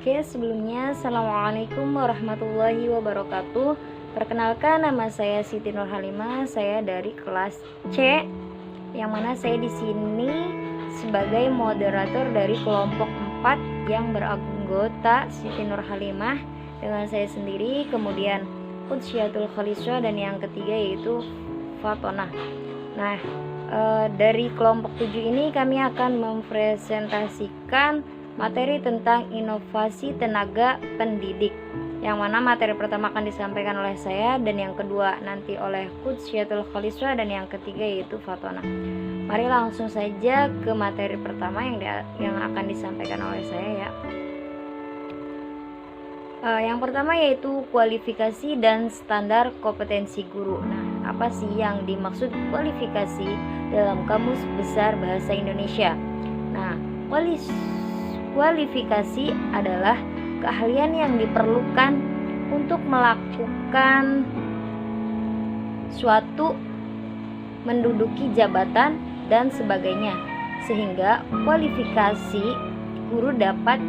Oke, sebelumnya Assalamualaikum warahmatullahi wabarakatuh. Perkenalkan, nama saya Siti Nurhalimah. Saya dari kelas C, yang mana saya di sini sebagai moderator dari kelompok 4 yang beranggota Siti Nurhalimah dengan saya sendiri, kemudian Qudsyatul Khaliswa, dan yang ketiga yaitu Fatona. Nah, dari kelompok 7 ini kami akan mempresentasikan materi tentang inovasi tenaga pendidik, yang mana materi pertama akan disampaikan oleh saya, dan yang kedua nanti oleh Qudsyatul Khaliswa, dan yang ketiga yaitu Fatona. Mari langsung saja ke materi pertama yang akan disampaikan oleh saya ya. Yang pertama yaitu kualifikasi dan standar kompetensi guru. Nah, apa sih yang dimaksud kualifikasi dalam Kamus Besar Bahasa Indonesia? Nah, kualifikasi adalah keahlian yang diperlukan untuk melakukan suatu, menduduki jabatan, dan sebagainya. Sehingga kualifikasi guru dapat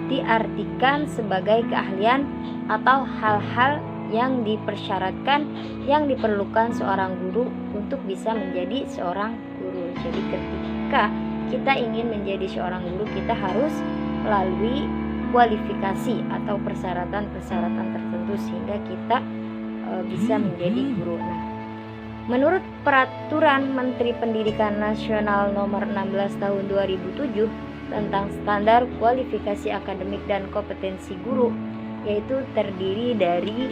diartikan sebagai keahlian atau hal-hal yang dipersyaratkan, yang diperlukan seorang guru untuk bisa menjadi seorang guru. Jadi ketika kita ingin menjadi seorang guru, kita harus melalui kualifikasi atau persyaratan-persyaratan tertentu sehingga kita bisa menjadi guru. Nah, menurut Peraturan Menteri Pendidikan Nasional Nomor 16 Tahun 2007 tentang standar kualifikasi akademik dan kompetensi guru, yaitu terdiri dari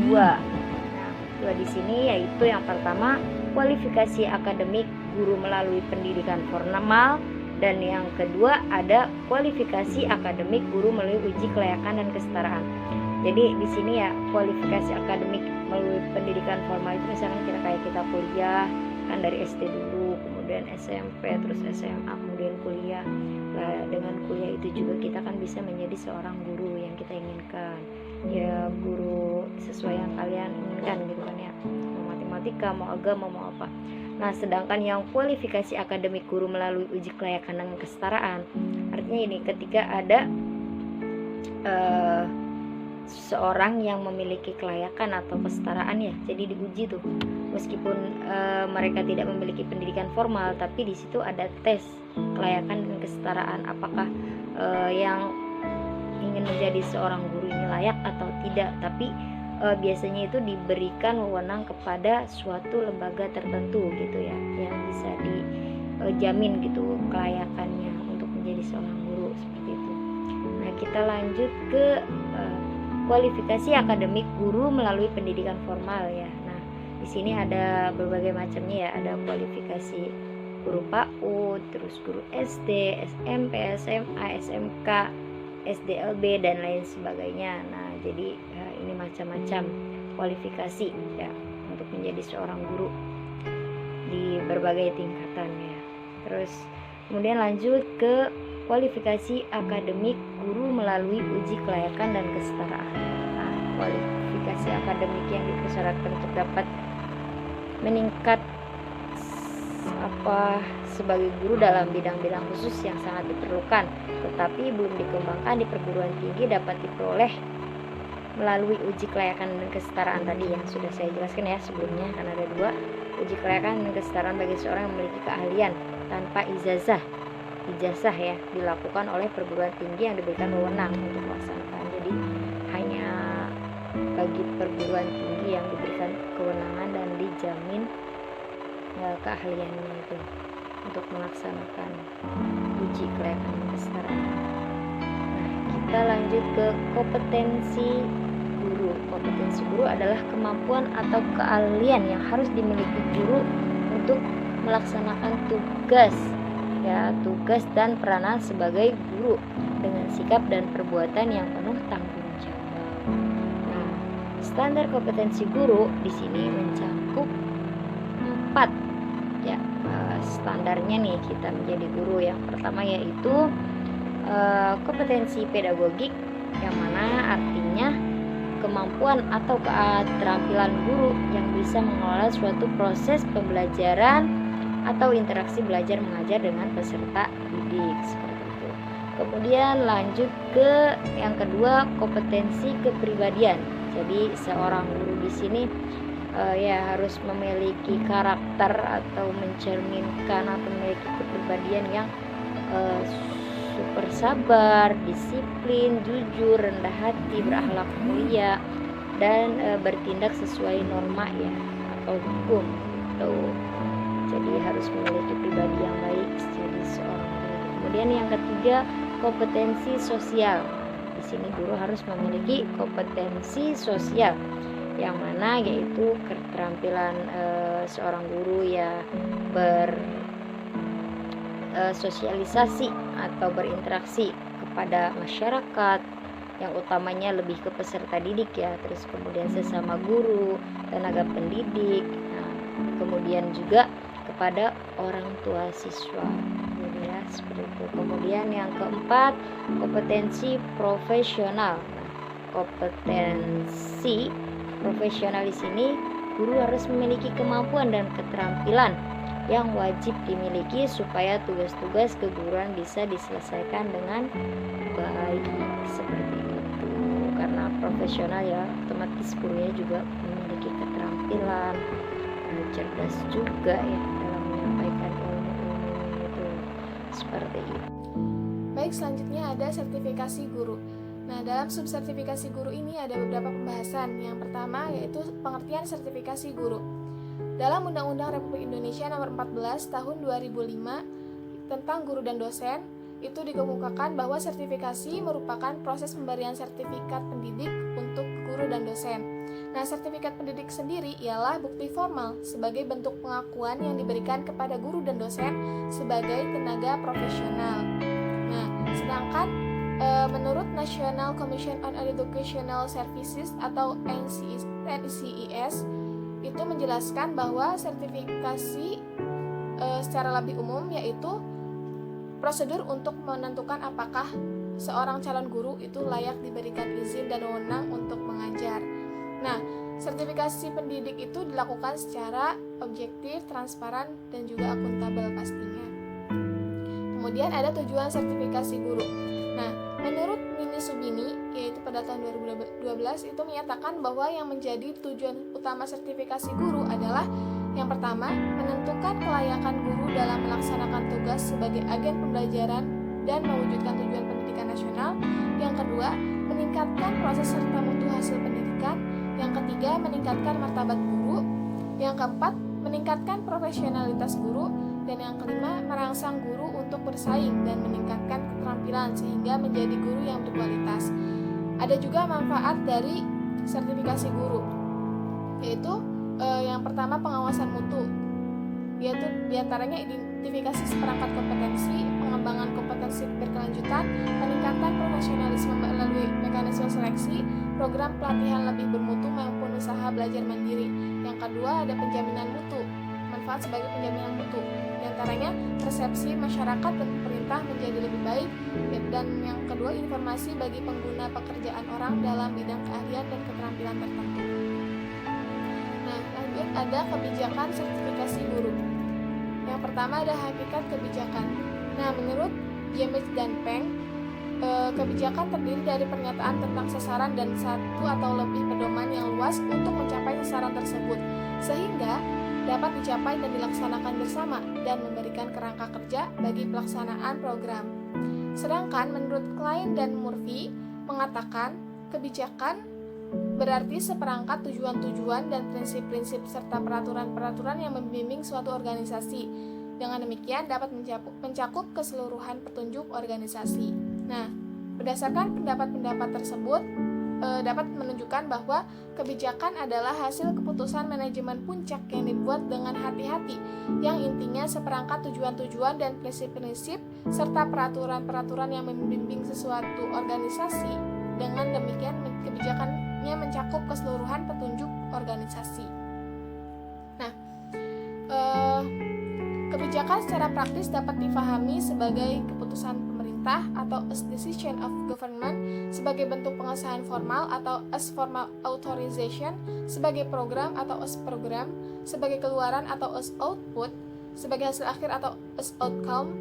dua. Nah, dua di sini yaitu yang pertama kualifikasi akademik guru melalui pendidikan formal, dan yang kedua ada kualifikasi akademik guru melalui uji kelayakan dan kesetaraan. Jadi di sini ya, kualifikasi akademik melalui pendidikan formal itu misalkan kita kuliah kan dari SD dulu, kemudian SMP, terus SMA, kemudian kuliah. Nah, dengan kuliah itu juga kita kan bisa menjadi seorang guru yang kita inginkan. Ya, guru sesuai yang kalian inginkan gitu kan ya. Mau matematika, mau agama, mau apa. Nah, sedangkan yang kualifikasi akademik guru melalui uji kelayakan dan kesetaraan, artinya ini ketika ada seorang yang memiliki kelayakan atau kesetaraan ya, jadi diuji tuh, meskipun mereka tidak memiliki pendidikan formal, tapi di situ ada tes kelayakan dan kesetaraan, apakah yang ingin menjadi seorang guru ini layak atau tidak. Tapi biasanya itu diberikan wewenang kepada suatu lembaga tertentu gitu ya, yang bisa dijamin gitu kelayakannya untuk menjadi seorang guru, seperti itu. Nah, kita lanjut ke kualifikasi akademik guru melalui pendidikan formal ya. Nah, di sini ada berbagai macamnya ya, ada kualifikasi guru PAUD, terus guru SD, SMP, SMA, SMK, SDLB, dan lain sebagainya. Nah, jadi ini macam-macam kualifikasi ya untuk menjadi seorang guru di berbagai tingkatan ya. Terus kemudian lanjut ke kualifikasi akademik guru melalui uji kelayakan dan kesetaraan. Nah, kualifikasi akademik yang dipersyaratkan untuk dapat meningkat sebagai guru dalam bidang-bidang khusus yang sangat diperlukan, tetapi belum dikembangkan di perguruan tinggi, dapat diperoleh melalui uji kelayakan dan kesetaraan tadi yang sudah saya jelaskan ya sebelumnya. Kan ada dua, uji kelayakan dan kesetaraan bagi seorang yang memiliki keahlian tanpa ijazah ya, dilakukan oleh perguruan tinggi yang diberikan wewenang untuk melaksanakan. Jadi hanya bagi perguruan tinggi yang diberikan kewenangan dan dijamin keahliannya itu untuk melaksanakan uji kelayakan dan kesetaraan. Nah, kita lanjut ke kompetensi guru. Kompetensi guru adalah kemampuan atau keahlian yang harus dimiliki guru untuk melaksanakan tugas dan peranan sebagai guru dengan sikap dan perbuatan yang penuh tanggung jawab. Nah, standar kompetensi guru di sini mencakup 4 ya standarnya nih kita menjadi guru. Yang pertama yaitu kompetensi pedagogik, yang mana artinya kemampuan atau keterampilan guru yang bisa mengelola suatu proses pembelajaran atau interaksi belajar mengajar dengan peserta didik, seperti itu. Kemudian lanjut ke yang kedua, kompetensi kepribadian. Jadi seorang guru di sini ya harus memiliki karakter atau mencerminkan atau memiliki kepribadian yang eh, super sabar, disiplin, jujur, rendah hati, berakhlak mulia, dan bertindak sesuai norma ya atau hukum. Tuh. Jadi harus memiliki pribadi yang baik jadi seorang guru. Kemudian yang ketiga, kompetensi sosial. Di sini guru harus memiliki kompetensi sosial yang mana yaitu keterampilan seorang guru ya bersosialisasi atau berinteraksi kepada masyarakat, yang utamanya lebih ke peserta didik ya, terus kemudian sesama guru, tenaga pendidik, kemudian juga kepada orang tua siswa. Jadi ya seperti itu. Kemudian yang keempat, kompetensi profesional. Kompetensi profesional di sini guru harus memiliki kemampuan dan keterampilan yang wajib dimiliki supaya tugas-tugas keguruan bisa diselesaikan dengan baik, seperti itu. Karena profesional ya otomatis gurunya juga memiliki keterampilan, cerdas juga ya dalam menyampaikan ilmu-ilmu itu, seperti itu. Baik, selanjutnya ada sertifikasi guru. Nah, dalam subsertifikasi guru ini ada beberapa pembahasan. Yang pertama yaitu pengertian sertifikasi guru. Dalam Undang-Undang Republik Indonesia Nomor 14 Tahun 2005 tentang guru dan dosen, itu dikemukakan bahwa sertifikasi merupakan proses pemberian sertifikat pendidik untuk guru dan dosen. Nah, sertifikat pendidik sendiri ialah bukti formal sebagai bentuk pengakuan yang diberikan kepada guru dan dosen sebagai tenaga profesional. Nah, sedangkan menurut National Commission on Educational Services atau NCES itu menjelaskan bahwa sertifikasi secara lebih umum yaitu prosedur untuk menentukan apakah seorang calon guru itu layak diberikan izin dan wewenang untuk mengajar. Nah, sertifikasi pendidik itu dilakukan secara objektif, transparan, dan juga akuntabel pastinya. Kemudian ada tujuan sertifikasi guru. Nah, menurut Nini Subini, yaitu pada tahun 2012 itu menyatakan bahwa yang menjadi tujuan utama sertifikasi guru adalah yang pertama, menentukan kelayakan guru dalam melaksanakan tugas sebagai agen pembelajaran dan mewujudkan tujuan pendidikan nasional. Yang kedua, meningkatkan proses serta mutu hasil pendidikan. Yang ketiga, meningkatkan martabat guru. Yang keempat, meningkatkan profesionalitas guru. Dan yang kelima, merangsang guru untuk bersaing dan meningkatkan keterampilan sehingga menjadi guru yang berkualitas. Ada juga manfaat dari sertifikasi guru, yaitu yang pertama pengawasan mutu, yaitu diantaranya identifikasi seperangkat kompetensi, pengembangan kompetensi berkelanjutan, peningkatan profesionalisme melalui mekanisme seleksi, program pelatihan lebih bermutu maupun usaha belajar mandiri. Yang kedua ada penjaminan mutu, manfaat sebagai penjaminan mutu, diantaranya persepsi masyarakat dan pemerintah menjadi lebih baik, dan yang kedua informasi bagi pengguna pekerjaan orang dalam bidang keahlian dan keterampilan tertentu. Nah, lanjut ada kebijakan sertifikasi guru. Yang pertama ada hakikat kebijakan. Nah, menurut James dan Peng, kebijakan terdiri dari pernyataan tentang sasaran dan satu atau lebih pedoman yang luas untuk mencapai sasaran tersebut, sehingga dapat dicapai dan dilaksanakan bersama dan memberikan kerangka kerja bagi pelaksanaan program. Sedangkan menurut Klein dan Murphy mengatakan kebijakan berarti seperangkat tujuan-tujuan dan prinsip-prinsip serta peraturan-peraturan yang membimbing suatu organisasi. Dengan demikian dapat mencakup keseluruhan petunjuk organisasi. Nah, berdasarkan pendapat-pendapat tersebut dapat menunjukkan bahwa kebijakan adalah hasil keputusan manajemen puncak yang dibuat dengan hati-hati, yang intinya seperangkat tujuan-tujuan dan prinsip-prinsip serta peraturan-peraturan yang membimbing sesuatu organisasi. Dengan demikian kebijakannya mencakup keseluruhan petunjuk organisasi. Nah, kebijakan secara praktis dapat difahami sebagai keputusan pemerintah atau as decision of government, sebagai bentuk pengesahan formal atau as formal authorization, sebagai program atau as program, sebagai keluaran atau as output, sebagai hasil akhir atau as outcome,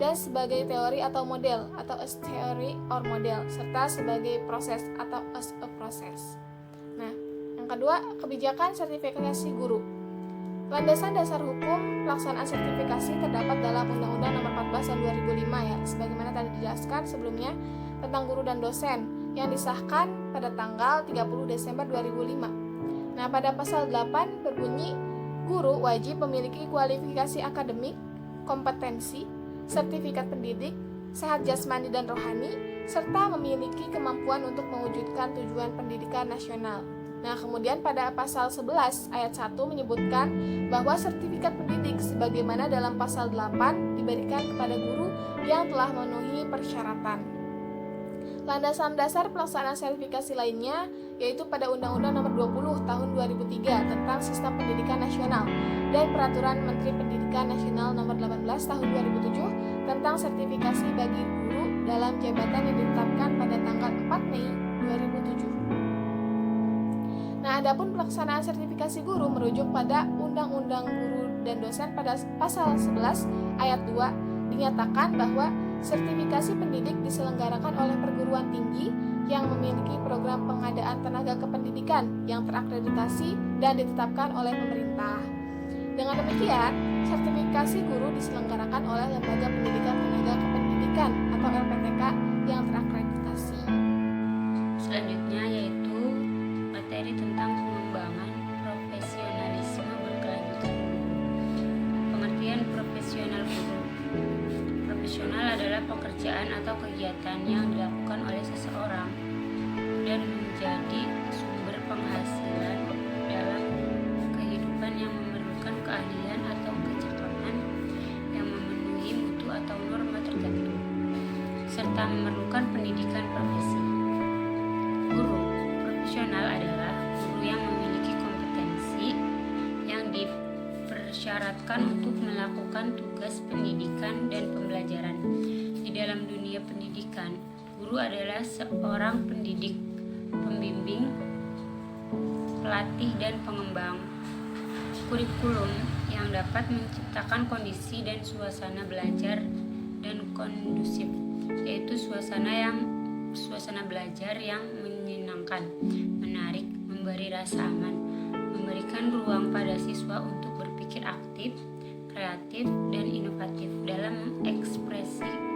dan sebagai teori atau model atau as theory or model, serta sebagai proses atau as a process. Nah, yang kedua, kebijakan sertifikasi guru. Landasan dasar hukum pelaksanaan sertifikasi terdapat dalam Undang-Undang Nomor 14 Tahun 2005 ya, sebagaimana tadi dijelaskan sebelumnya tentang guru dan dosen yang disahkan pada tanggal 30 Desember 2005. Nah, pada pasal 8 berbunyi, guru wajib memiliki kualifikasi akademik, kompetensi, sertifikat pendidik, sehat jasmani dan rohani, serta memiliki kemampuan untuk mewujudkan tujuan pendidikan nasional. Nah, kemudian pada pasal 11 ayat 1 menyebutkan bahwa sertifikat pendidik sebagaimana dalam pasal 8 diberikan kepada guru yang telah memenuhi persyaratan. Landasan dasar pelaksanaan sertifikasi lainnya yaitu pada Undang-Undang Nomor 20 Tahun 2003 tentang Sistem Pendidikan Nasional dan Peraturan Menteri Pendidikan Nasional Nomor 18 Tahun 2007 tentang sertifikasi bagi guru dalam jabatan yang ditetapkan pada tanggal 4 Mei 2007. Nah, adapun pelaksanaan sertifikasi guru merujuk pada Undang-Undang Guru dan Dosen pada pasal 11 ayat 2 dinyatakan bahwa sertifikasi pendidik diselenggarakan oleh perguruan tinggi yang memiliki program pengadaan tenaga kependidikan yang terakreditasi dan ditetapkan oleh pemerintah. Dengan demikian, sertifikasi guru diselenggarakan oleh Lembaga Pendidikan Tenaga Kependidikan atau LPTK yang terakreditasi. Selanjutnya yaitu materi tentang pengembangan profesionalisme berkelanjutan. Pengertian profesional guru. Profesional adalah pekerjaan atau kegiatan yang dilakukan oleh seseorang dan menjadi sumber penghasilan dalam kehidupan yang memerlukan keahlian atau kecakapan yang memenuhi mutu atau norma tertentu, serta memerlukan pendidikan profesi. Guru profesional adalah guru yang memiliki kompetensi yang dipersyaratkan untuk melakukan tugas pendidikan dan pembelajaran. Di dalam dunia pendidikan, guru adalah seorang pendidik, pembimbing, pelatih, dan pengembang kurikulum yang dapat menciptakan kondisi dan suasana belajar dan kondusif, yaitu suasana belajar yang menyenangkan, menarik, memberi rasa aman, memberikan ruang pada siswa untuk berpikir aktif, kreatif, dan inovatif dalam mengekspresi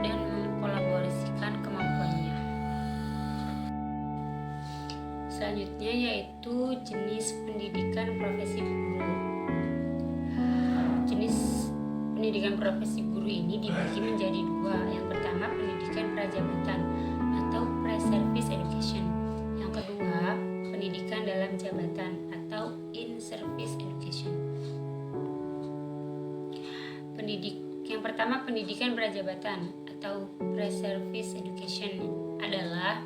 dan mengkolaborasikan kemampuannya. Selanjutnya yaitu jenis pendidikan profesi guru. Jenis pendidikan profesi guru ini dibagi menjadi dua. Yang pertama, pendidikan prajabatan atau pre-service education. Yang kedua, pendidikan dalam jabatan atau in-service education. Yang pertama, pendidikan prajabatan atau pre-service education adalah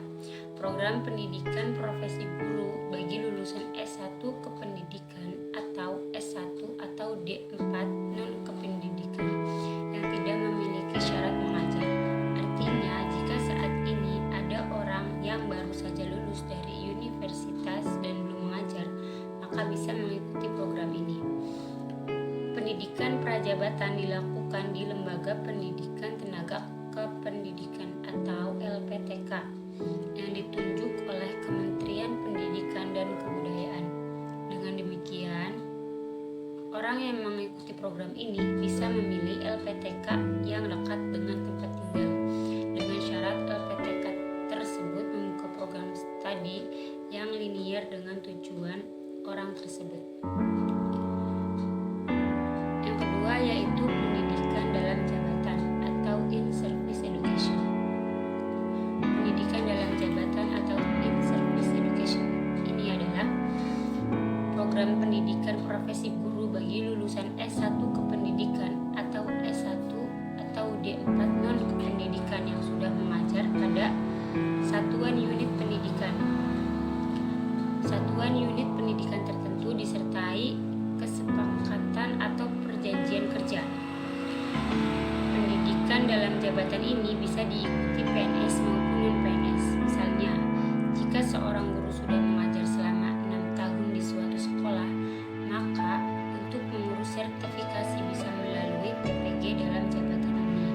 program pendidikan profesi guru bagi lulusan S1 kependidikan atau S1 atau D4 non-kependidikan yang tidak memiliki syarat mengajar. Artinya, jika saat ini ada orang yang baru saja lulus dari universitas dan belum mengajar, maka bisa mengikuti program ini. Pendidikan prajabatan dilakukan di Lembaga Pendidikan Tenaga Kependidikan atau LPTK yang ditunjuk oleh Kementerian Pendidikan dan Kebudayaan. Dengan demikian, orang yang mengikuti program ini bisa memilih LPTK yang dekat dengan tempat tinggal. Dengan syarat LPTK tersebut membuka program studi yang linier dengan tujuan orang tersebut. Yang kedua yaitu pendidikan dalam jabatan atau in-service education. Pendidikan dalam jabatan atau in-service education ini adalah program pendidikan profesi guru bagi lulusan S1 kependidikan atau S1 atau D4 non-kependidikan yang sudah mengajar pada satuan unit pendidikan. Satuan unit pendidikan tertentu disertai kesepakatan atau perjanjian kerja. Pendidikan dalam jabatan ini bisa diikuti PNS maupun non-PNS. Misalnya, jika seorang guru sudah mengajar selama 6 tahun di suatu sekolah, maka untuk mengurus sertifikasi bisa melalui PPG dalam jabatan ini.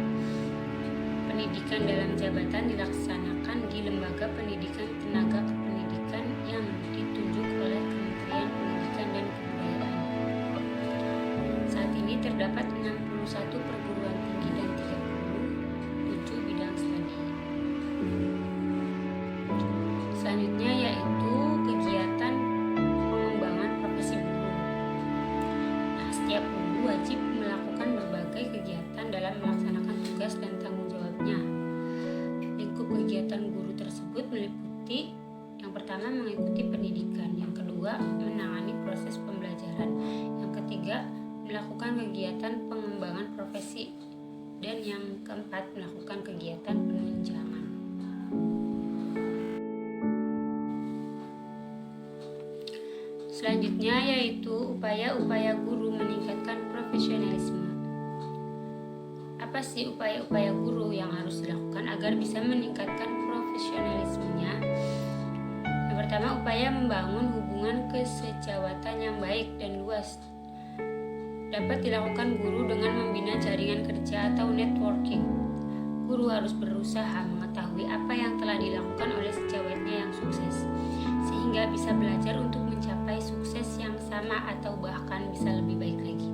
pendidikan dalam jabatan dilaksanakan di lembaga pendidikan tenaga kependidikan yang ditunjuk oleh Kementerian Pendidikan dan Kebudayaan. Saat ini terdapat 61 perguruan tinggi dan 37 bidang studi. Selanjutnya yaitu kegiatan pengembangan profesi guru. Nah, setiap guru wajib melakukan berbagai kegiatan dalam melaksanakan tugas dan tanggung jawabnya. Lingkup kegiatan guru tersebut meliputi yang pertama mengikuti pendidikan, yang kedua menangani proses pembelajaran, yang ketiga melakukan kegiatan pengembangan profesi, dan yang keempat melakukan kegiatan penunjangan. Selanjutnya yaitu upaya-upaya guru meningkatkan profesionalisme. Apa sih upaya-upaya guru yang harus dilakukan agar bisa meningkatkan profesionalismenya? Yang pertama, upaya membangun hubungan kesejawatan yang baik dan luas. Dapat dilakukan guru dengan membina jaringan kerja atau networking. Guru harus berusaha mengetahui apa yang telah dilakukan oleh sejawatnya yang sukses, sehingga bisa belajar untuk mencapai sukses yang sama atau bahkan bisa lebih baik lagi.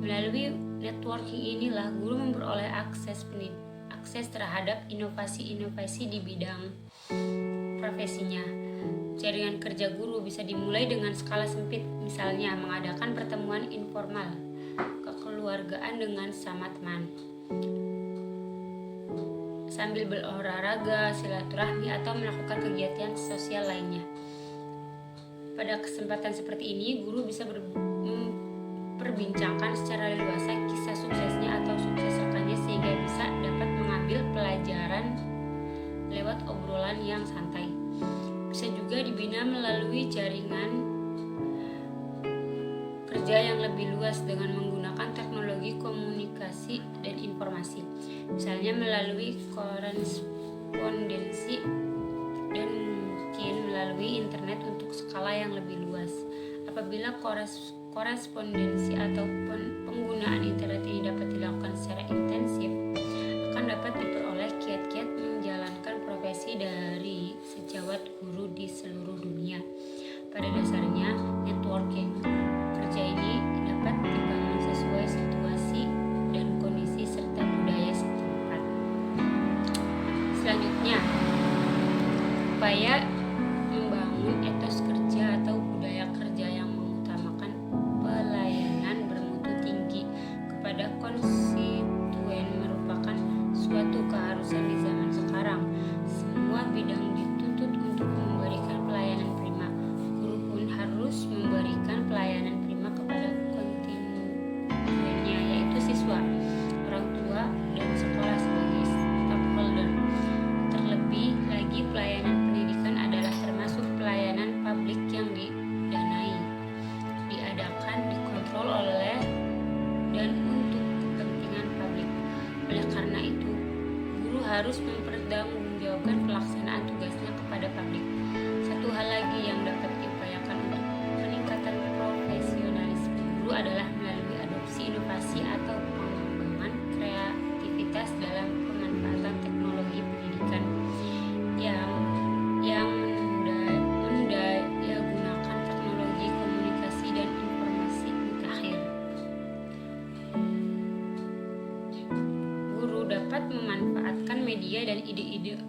Melalui networking inilah guru memperoleh akses terhadap inovasi-inovasi di bidang profesinya. Jaringan kerja guru bisa dimulai dengan skala sempit, misalnya mengadakan pertemuan informal, kekeluargaan dengan sama teman, sambil berolahraga, silaturahmi, atau melakukan kegiatan sosial lainnya. Pada kesempatan seperti ini, guru bisa memperbincangkan secara leluasa kisah suksesnya atau sukses rekannya sehingga bisa dapat mengambil pelajaran lewat obrolan yang santai. Bisa juga dibina melalui jaringan kerja yang lebih luas dengan menggunakan teknologi komunikasi dan informasi, misalnya melalui korespondensi dan mungkin melalui internet untuk skala yang lebih luas. Apabila korespondensi atau penggunaan internet ini dapat dilakukan secara intensif, akan dapat diperoleh kiat-kiat menjalankan profesi dari sejawat guru di seluruh dunia. Pada dasarnya, networking kerja ini dapat dibangun sesuai situasi dan kondisi serta budaya setempat. Selanjutnya, upaya membangun etos kerja atau budaya kerja yang mengutamakan pelayanan bermutu tinggi kepada konstituen merupakan suatu keharusan di zaman sekarang. Semua bidang dituntut untuk memberikan pelayanan prima. Guru pun harus memberikan pelayanan prima kepada konstituennya, yaitu siswa, orang tua, dan sekolah sebagai stakeholder. Terlebih lagi, pelayanan pendidikan adalah termasuk pelayanan publik yang didanai, diadakan, dikontrol oleh dan untuk kepentingan publik. Oleh karena itu, guru harus mempertanggungjawabkan pelaksanaan tugasnya kepada publik. Satu hal lagi yang dapat diupayakan untuk peningkatan profesionalisme guru adalah melalui adopsi inovasi atau pengembangan kreativitas dalam pemanfaatan teknologi pendidikan yang mendayagunakan teknologi komunikasi dan informasi mutakhir. Guru dapat memanfaatkan media dan ide-ide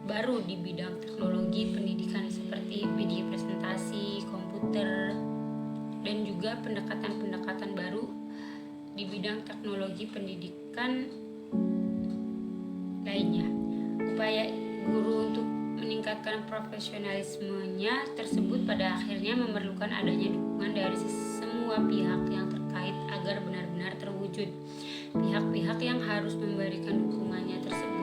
baru di bidang teknologi pendidikan seperti media presentasi, komputer, dan juga pendekatan-pendekatan baru di bidang teknologi pendidikan lainnya. Upaya guru untuk meningkatkan profesionalismenya tersebut pada akhirnya memerlukan adanya dukungan dari semua pihak yang terkait agar benar-benar terwujud. Pihak-pihak yang harus memberikan dukungannya tersebut